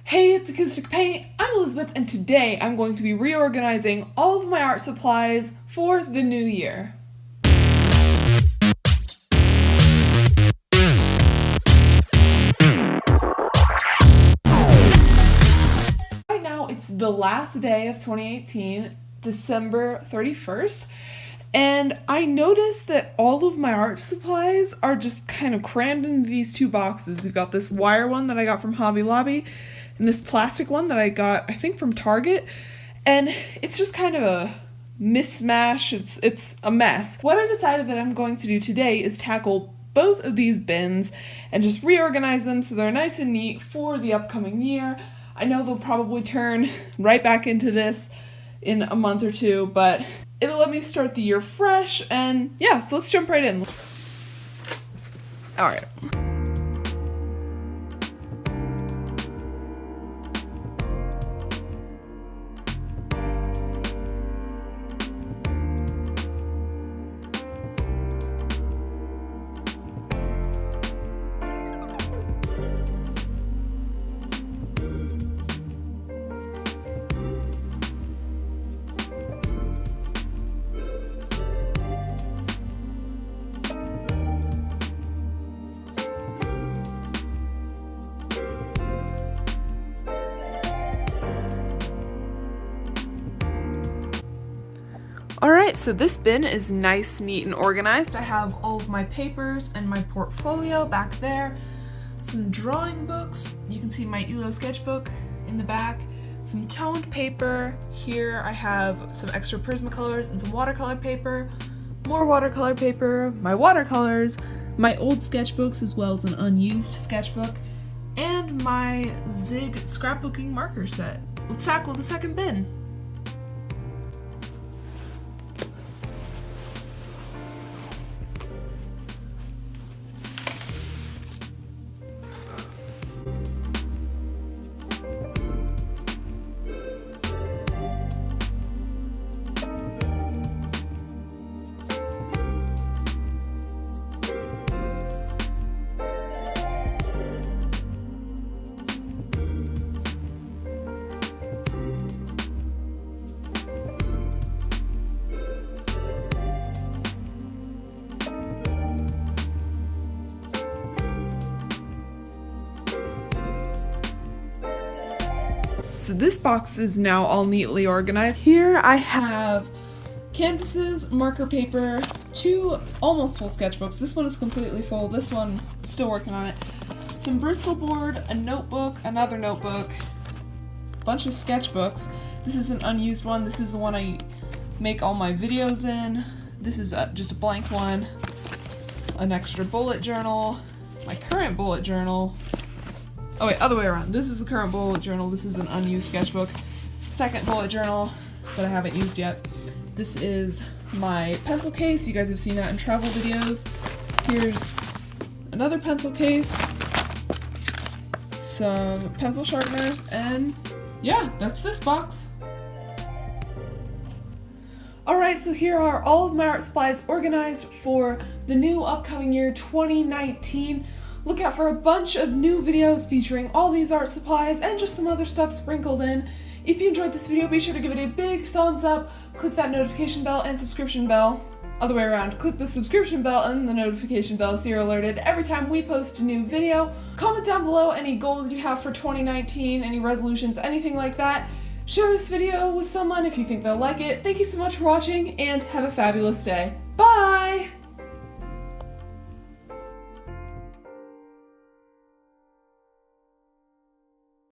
Hey, it's Acoustic Paint. I'm Elizabeth, and today I'm going to be reorganizing all of my art supplies for the new year. Right now, it's the last day of 2018, December 31st, and I noticed that all of my art supplies are just kind of crammed into these two boxes. We've got this wire one that I got from Hobby Lobby, and this plastic one that I got, I think, from Target, and it's just kind of a mismatch. It's a mess. What I decided that I'm going to do today is tackle both of these bins and just reorganize them so they're nice and neat for the upcoming year. I know they'll probably turn right back into this in a month or two, but it'll let me start the year fresh, and yeah, so let's jump right in. All right. Alright, so this bin is nice, neat, and organized. I have all of my papers and my portfolio back there, some drawing books, you can see my ELO sketchbook in the back, some toned paper. Here I have some extra Prismacolors and some watercolor paper, more watercolor paper, my watercolors, my old sketchbooks as well as an unused sketchbook, and my Zig scrapbooking marker set. Let's tackle the second bin. So this box is now all neatly organized. Here I have canvases, marker paper, two almost full sketchbooks. This one is completely full, this one still working on it. Some Bristol board, a notebook, another notebook, a bunch of sketchbooks. This is an unused one. This is the one I make all my videos in. This is just a blank one. An extra bullet journal, my current bullet journal. Oh wait, other way around. This is the current bullet journal. This is an unused sketchbook. Second bullet journal that I haven't used yet. This is my pencil case. You guys have seen that in travel videos. Here's another pencil case, some pencil sharpeners, and yeah, that's this box. Alright, so here are all of my art supplies organized for the new upcoming year 2019. Look out for a bunch of new videos featuring all these art supplies and just some other stuff sprinkled in. If you enjoyed this video, be sure to give it a big thumbs up, click that notification bell and subscription bell. Other way around, click the subscription bell and the notification bell so you're alerted every time we post a new video. Comment down below any goals you have for 2019, any resolutions, anything like that. Share this video with someone if you think they'll like it. Thank you so much for watching and have a fabulous day. Bye!